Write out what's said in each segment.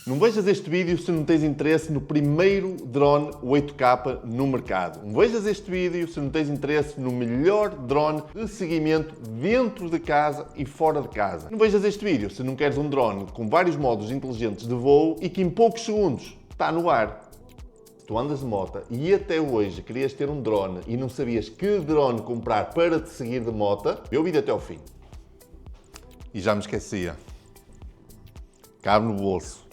Não vejas este vídeo se não tens interesse no primeiro drone 8K no mercado. Não vejas este vídeo se não tens interesse no melhor drone de seguimento dentro de casa e fora de casa. Não vejas este vídeo se não queres um drone com vários modos inteligentes de voo e que em poucos segundos está no ar. Se tu andas de moto e até hoje querias ter um drone e não sabias que drone comprar para te seguir de moto, vê o vídeo até ao fim. E já me esquecia. Cabe no bolso.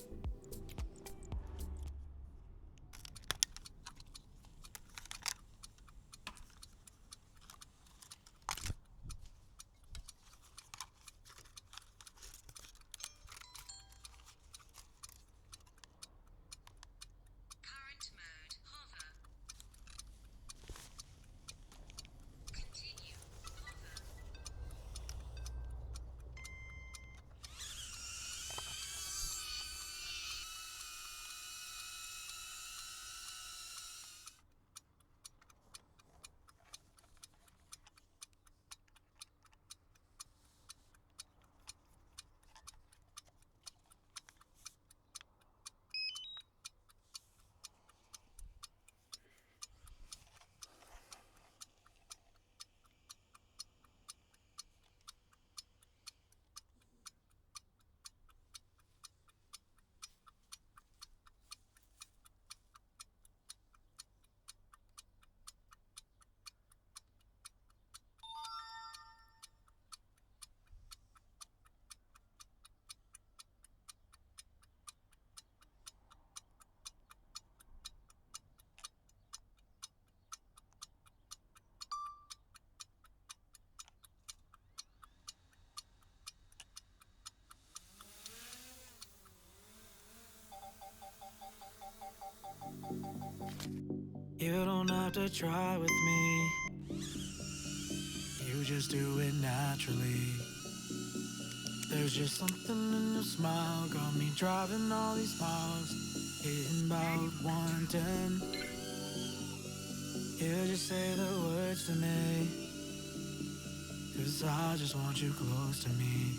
You don't have to try with me. You just do it naturally. There's just something in your smile, got me driving all these miles, hitting about 110. You just say the words to me, 'cause I just want you close to me.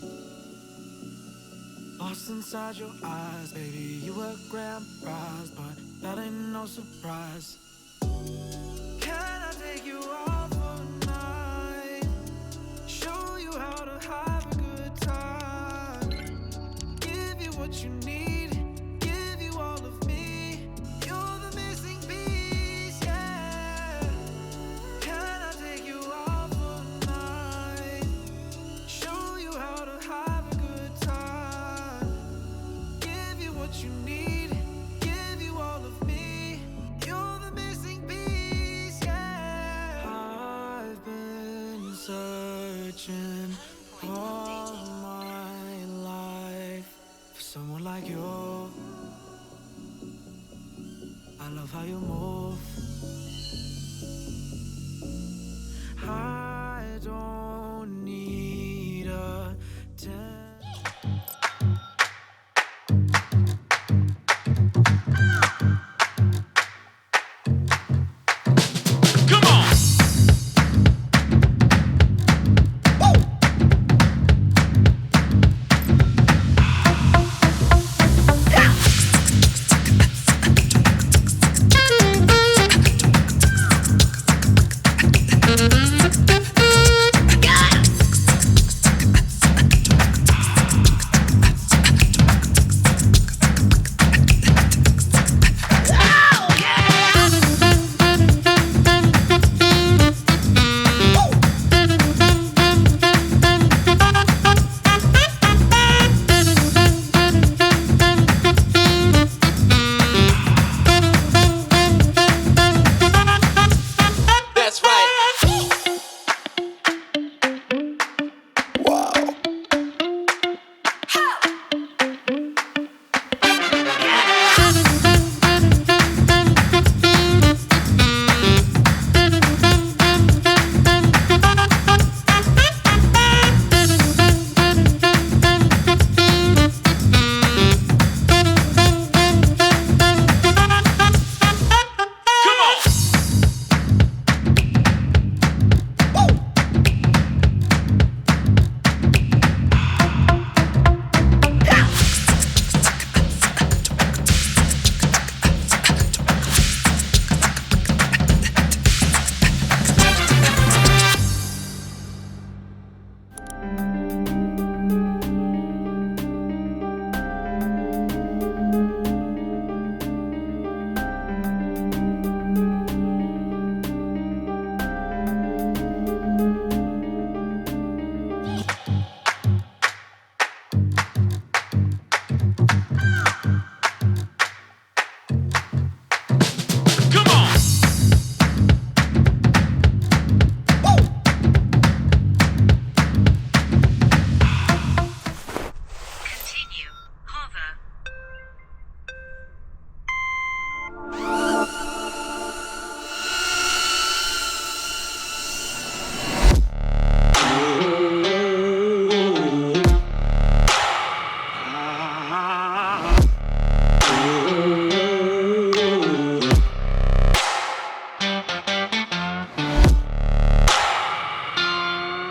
Lost inside your eyes, baby, you were grand prize, but that ain't no surprise. Can I take you out for a night? Show you how to have a good time. Give you what you need, give you all of me. You're the missing piece, yeah. Can I take you out for a night? Show you how to have a good time. Give you what you need, give you all of me. You're the missing piece, yeah. I've been searching all my life for someone like you. I love how you move. I don't need a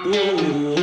Não,